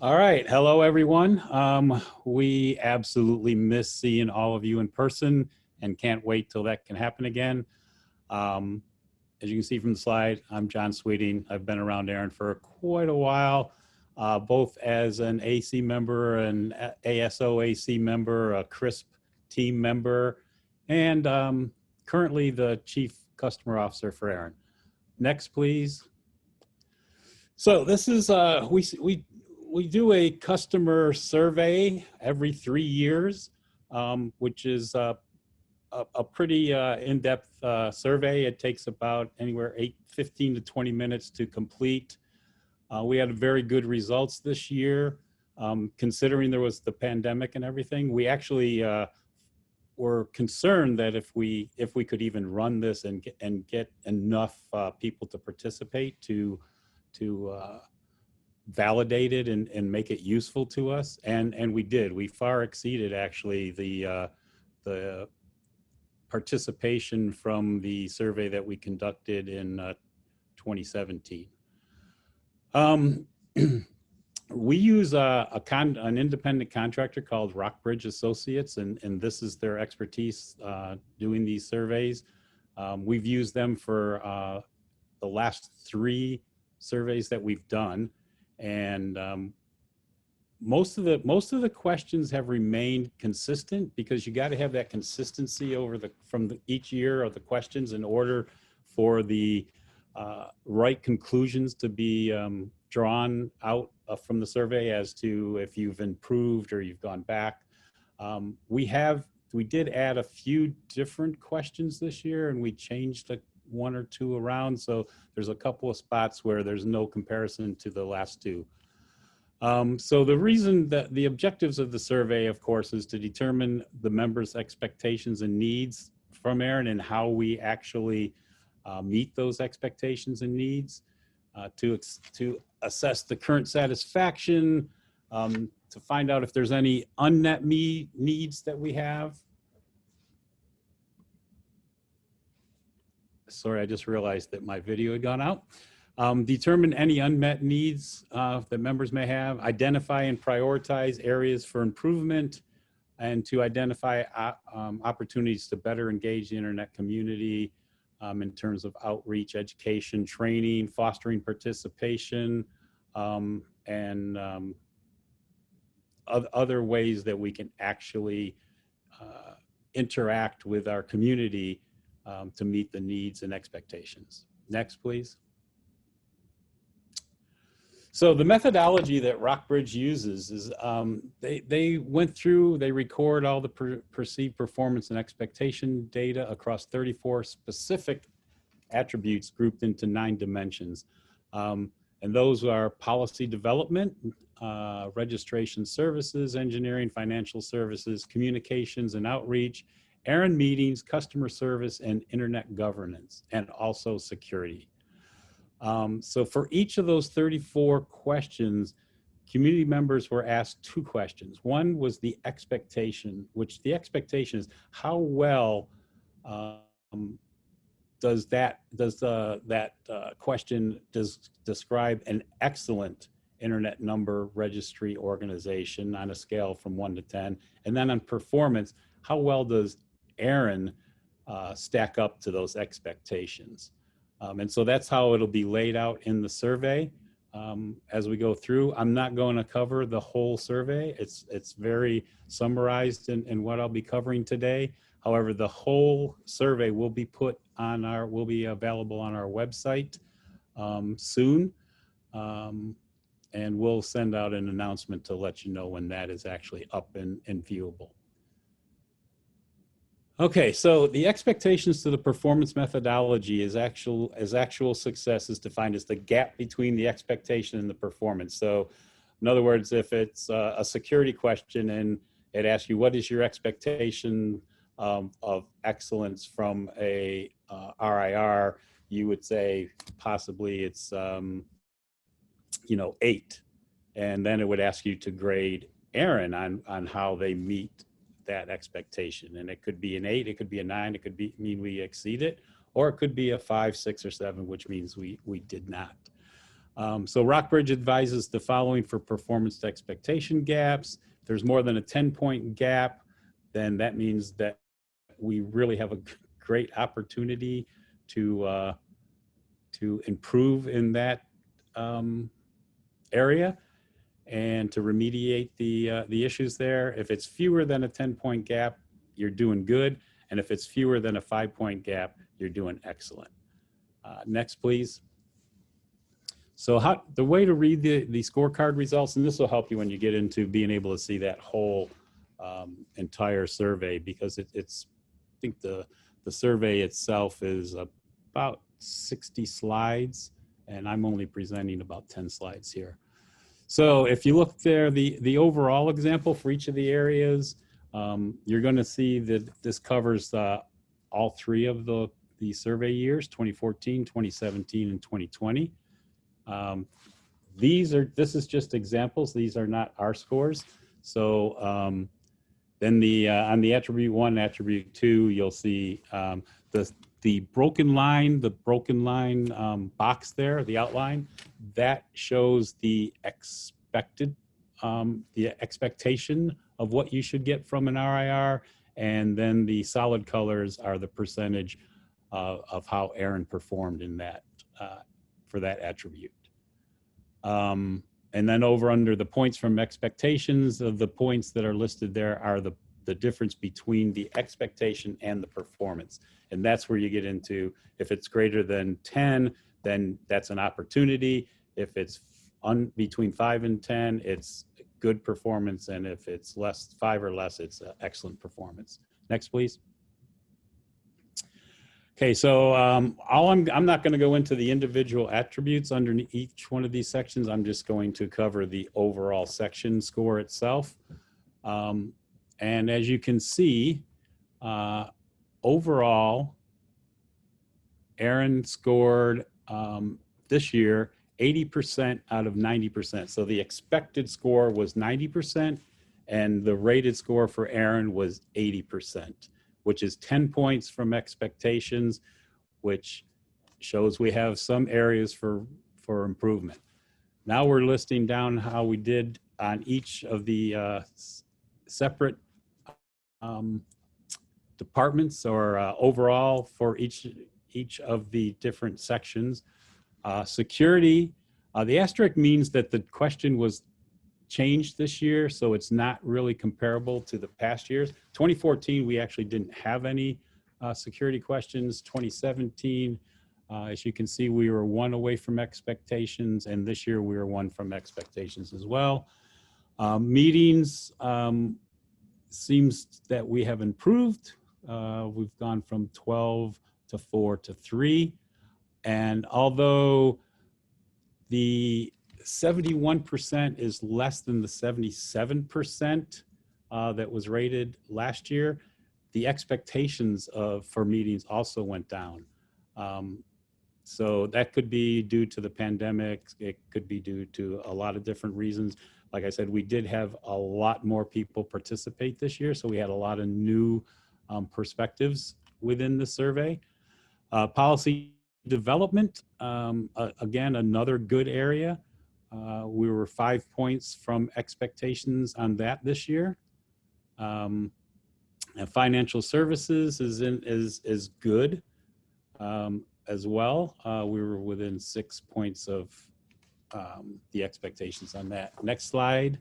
All right. Hello, everyone. We absolutely miss seeing all of you in person and can't wait till that can happen again. Um, as you can see from the slide, I'm John Sweeting. I've been around ARIN for quite a while, both as an AC member, an ASO AC member, a CRISP team member, and currently the Chief Customer Officer for ARIN. Next, please. So this is, we do a customer survey every 3 years, which is a pretty in-depth survey. It takes about anywhere 15 to 20 minutes to complete. We had very good results this year, considering there was the pandemic and everything. We actually were concerned that if we could even run this and get enough people to participate to validate it and make it useful to us, and we did. We far exceeded actually the participation from the survey that we conducted in 2017. We use an independent contractor called Rockbridge Associates, and this is their expertise doing these surveys. We've used them for the last 3 surveys that we've done, and most of the questions have remained consistent, because you got to have that consistency over each year of the questions in order for the right conclusions to be drawn out from the survey as to if you've improved or you've gone back. We did add a few different questions this year, and we changed 1 or 2 around. So there's a couple of spots where there's no comparison to the last 2. So the reason that the objectives of the survey, of course, is to determine the members' expectations and needs from ARIN and how we actually meet those expectations and needs, to assess the current satisfaction, to find out if there's any unmet needs that we have. Sorry, I just realized that my video had gone out. Determine any unmet needs that members may have, identify and prioritize areas for improvement, and to identify opportunities to better engage the internet community in terms of outreach, education, training, fostering participation, and other ways that we can actually interact with our community to meet the needs and expectations. Next, please. So the methodology that Rockbridge uses is they went through, they record all the perceived performance and expectation data across 34 specific attributes grouped into 9 dimensions. And those are policy development, registration services, engineering, financial services, communications and outreach, ARIN meetings, customer service, and internet governance, and also security. So for each of those 34 questions, community members were asked 2 questions. One was the expectation, which the expectation is how well does that question describe an excellent internet number registry organization on a scale from 1 to 10, and then on performance, how well does ARIN stack up to those expectations? And so that's how it'll be laid out in the survey as we go through. I'm not going to cover the whole survey. It's very summarized in what I'll be covering today. However, the whole survey will be will be available on our website soon. And we'll send out an announcement to let you know when that is actually up and viewable. Okay, so the expectations to the performance methodology is actual success is defined as the gap between the expectation and the performance. So in other words, if it's a security question and it asks you, what is your expectation of excellence from a RIR, you would say possibly it's 8. And then it would ask you to grade ARIN on how they meet that expectation, and it could be an 8, it could be a 9, it could mean we exceed it, or it could be a 5, 6, or 7, which means we did not. So Rockbridge advises the following for performance to expectation gaps. If there's more than a 10-point gap, then that means that we really have a great opportunity to improve in that area and to remediate the issues there. If it's fewer than a 10-point gap, you're doing good. And if it's fewer than a 5-point gap, you're doing excellent. Next, please. So the way to read the scorecard results, and this will help you when you get into being able to see that whole entire survey, because it's, I think the survey itself is about 60 slides, and I'm only presenting about 10 slides here. So if you look there, the overall example for each of the areas, you're going to see that this covers all three of the survey years, 2014, 2017, and 2020. This is just examples. These are not our scores. So then on the attribute 1, attribute 2, you'll see the broken line box there, the outline, that shows the expectation of what you should get from an RIR, and then the solid colors are the percentage of how ARIN performed in that for that attribute. And then over under the points from expectations, of the points that are listed there are the difference between the expectation and the performance. And that's where you get into, if it's greater than 10, then that's an opportunity. If it's between 5 and 10, it's good performance. And if it's 5 or less, it's excellent performance. Next, please. Okay, so I'm not going to go into the individual attributes under each one of these sections. I'm just going to cover the overall section score itself. And as you can see, overall, ARIN scored this year 80% out of 90%. So the expected score was 90%, and the rated score for ARIN was 80%. Which is 10 points from expectations, which shows we have some areas for improvement. Now we're listing down how we did on each of the separate departments, or overall for each of the different sections. Security, the asterisk means that the question was changed this year, so it's not really comparable to the past years. 2014, we actually didn't have any security questions. 2017, as you can see, we were 1 away from expectations, and this year we were 1 from expectations as well. Meetings, seems that we have improved. We've gone from 12 to 4 to 3, and although the 71% is less than the 77% that was rated last year, the expectations for meetings also went down. So that could be due to the pandemic. It could be due to a lot of different reasons. Like I said, we did have a lot more people participate this year, so we had a lot of new perspectives within the survey. Policy development, again, another good area. We were 5 points from expectations on that this year. And financial services is good as well. We were within 6 points of the expectations on that. Next slide.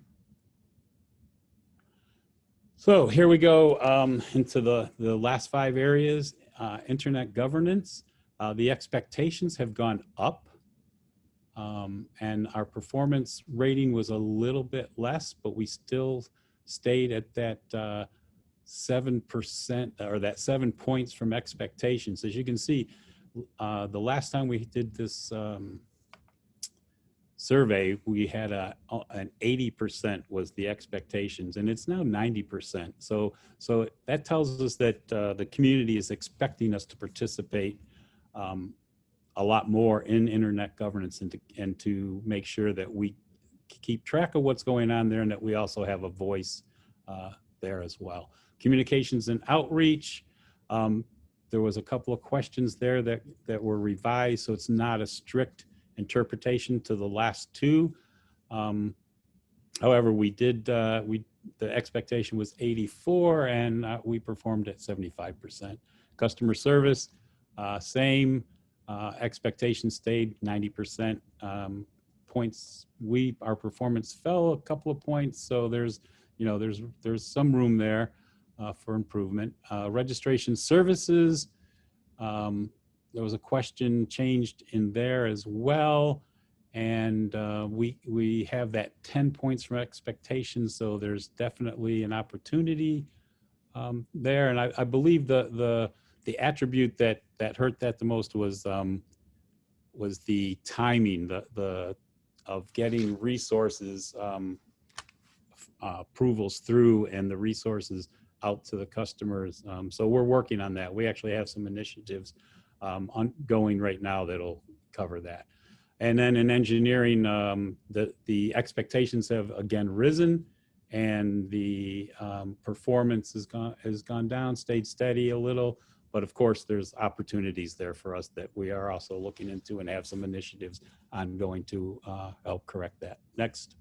So here we go into the last 5 areas. Internet governance. The expectations have gone up. And our performance rating was a little bit less, but we still stayed at that 7%, or that 7 points from expectations. As you can see, the last time we did this survey, we had an 80% was the expectations, and it's now 90%. So that tells us that the community is expecting us to participate a lot more in internet governance, and to make sure that we keep track of what's going on there, and that we also have a voice there as well. Communications and outreach. There was a couple of questions there that were revised, so it's not a strict interpretation to the last two. However, the expectation was 84, and we performed at 75%. Customer service, same. Expectation stayed 90%. Points, our performance fell a couple of points, so there's some room there for improvement. Registration services, there was a question changed in there as well. And we have that 10 points from expectations, so there's definitely an opportunity there. And I believe the attribute that hurt that the most was the timing, of getting resources approvals through and the resources out to the customers. So we're working on that. We actually have some initiatives ongoing right now that'll cover that. And then in engineering, the expectations have again risen, and the performance has gone down, stayed steady a little. But of course, there's opportunities there for us that we are also looking into and have some initiatives ongoing to help correct that. Next.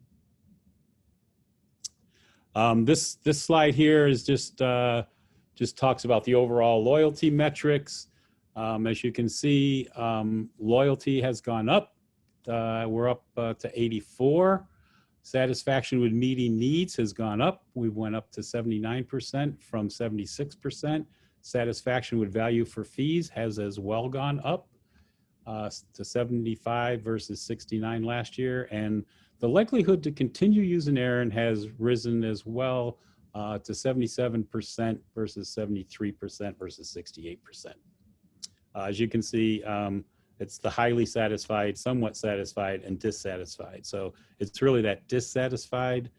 This slide here is just talks about the overall loyalty metrics. As you can see, loyalty has gone up. We're up to 84. Satisfaction with meeting needs has gone up. We went up to 79% from 76%. Satisfaction with value for fees has as well gone up to 75 versus 69 last year. And the likelihood to continue using ARIN has risen as well to 77% versus 73% versus 68%. As you can see, it's the highly satisfied, somewhat satisfied, and dissatisfied. So it's really that dissatisfied.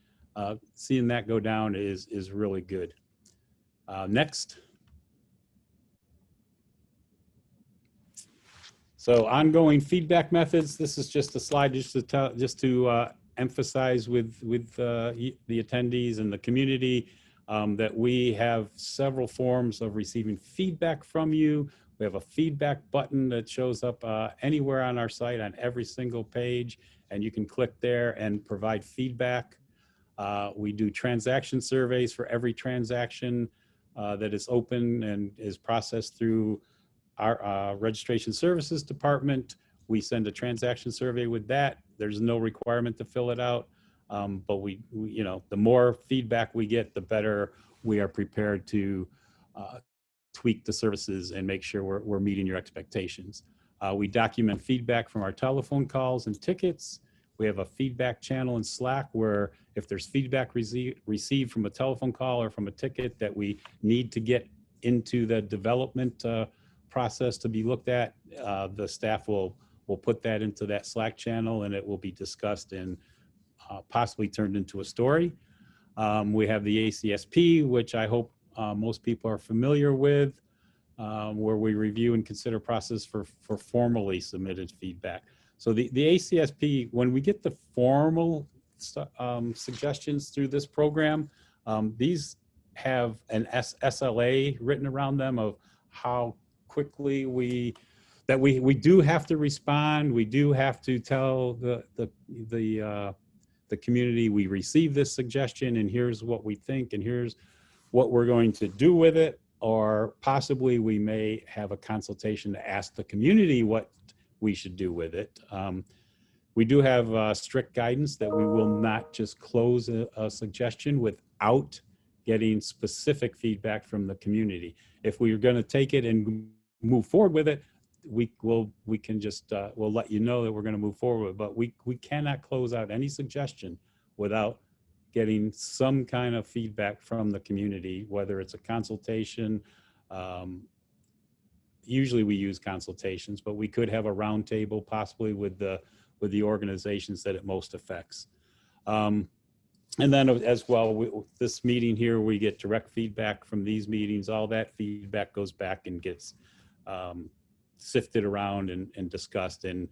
Seeing that go down is really good. Next. So ongoing feedback methods. This is just a slide just to emphasize with the attendees and the community that we have several forms of receiving feedback from you. We have a feedback button that shows up anywhere on our site on every single page, and you can click there and provide feedback. We do transaction surveys for every transaction that is open and is processed through our registration services department. We send a transaction survey with that. There's no requirement to fill it out, but we the more feedback we get, the better we are prepared to tweak the services and make sure we're meeting your expectations. We document feedback from our telephone calls and tickets. We have a feedback channel in Slack where if there's feedback received from a telephone call or from a ticket that we need to get into the development process to be looked at, the staff will put that into that Slack channel, and it will be discussed and possibly turned into a story. We have the ACSP, which I hope most people are familiar with, where we review and consider process for formally submitted feedback. So the ACSP, when we get the formal suggestions through this program, these have an SLA written around them of how quickly we do have to respond. We do have to tell the community we received this suggestion, and here's what we think, and here's what we're going to do with it. Or possibly we may have a consultation to ask the community what we should do with it. We do have strict guidance that we will not just close a suggestion without getting specific feedback from the community. If we're going to take it and move forward with it, we'll let you know that we're going to move forward, but we cannot close out any suggestion without getting some kind of feedback from the community, whether it's a consultation. Usually we use consultations, but we could have a roundtable possibly with the organizations that it most affects. And then as well, this meeting here, we get direct feedback from these meetings. All that feedback goes back and gets sifted around and discussed, and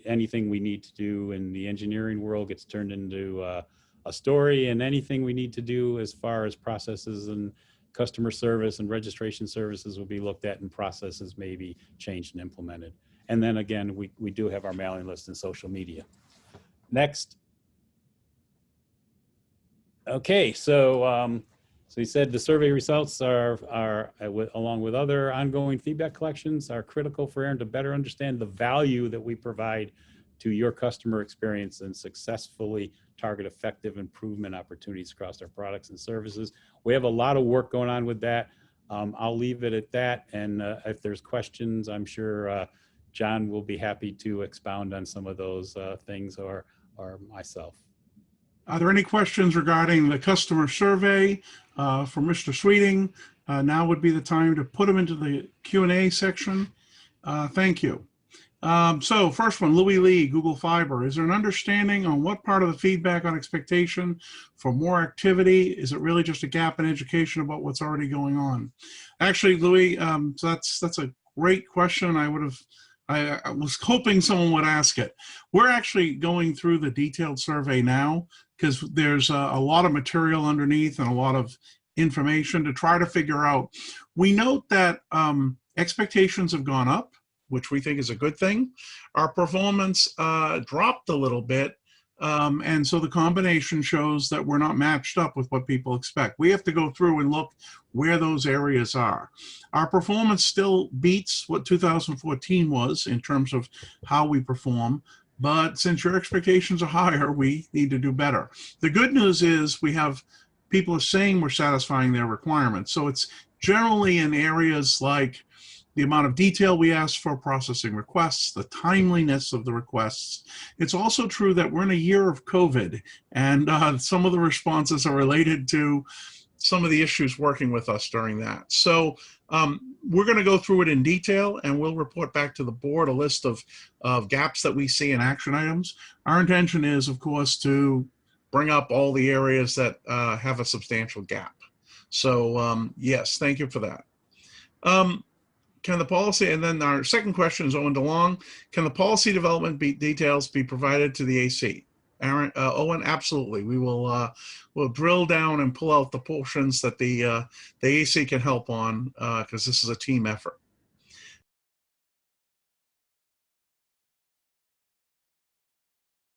anything we need to do in the engineering world gets turned into a story, and anything we need to do as far as processes and customer service and registration services will be looked at, and processes may be changed and implemented. And then again, we do have our mailing list and social media. Next. Okay, so so he said the survey results are along with other ongoing feedback collections, are critical for ARIN to better understand the value that we provide to your customer experience and successfully target effective improvement opportunities across our products and services. We have a lot of work going on with that. I'll leave it at that. And if there's questions, I'm sure John will be happy to expound on some of those things, or myself. Are there any questions regarding the customer survey for Mr. Sweeting? Now would be the time to put them into the Q&A section. Thank you. So first one, Louis Lee, Google Fiber. Is there an understanding on what part of the feedback on expectation for more activity? Is it really just a gap in education about what's already going on? Actually, Louis, so that's a great question. I was hoping someone would ask it. We're actually going through the detailed survey now because there's a lot of material underneath and a lot of information to try to figure out. We note that expectations have gone up, which we think is a good thing. Our performance dropped a little bit. And so the combination shows that we're not matched up with what people expect. We have to go through and look where those areas are. Our performance still beats what 2014 was in terms of how we perform. But since your expectations are higher, we need to do better. The good news is we have people are saying we're satisfying their requirements. So it's generally in areas like the amount of detail we ask for processing requests, the timeliness of the requests. It's also true that we're in a year of COVID, and some of the responses are related to some of the issues working with us during that. So we're going to go through it in detail, and we'll report back to the board a list of gaps that we see in action items. Our intention is, of course, to bring up all the areas that have a substantial gap. So yes, thank you for that. Can the policy, and then our second question is Owen DeLong, can the policy development details be provided to the AC? ARIN, Owen, absolutely. We will we'll drill down and pull out the portions that the AC can help on because this is a team effort.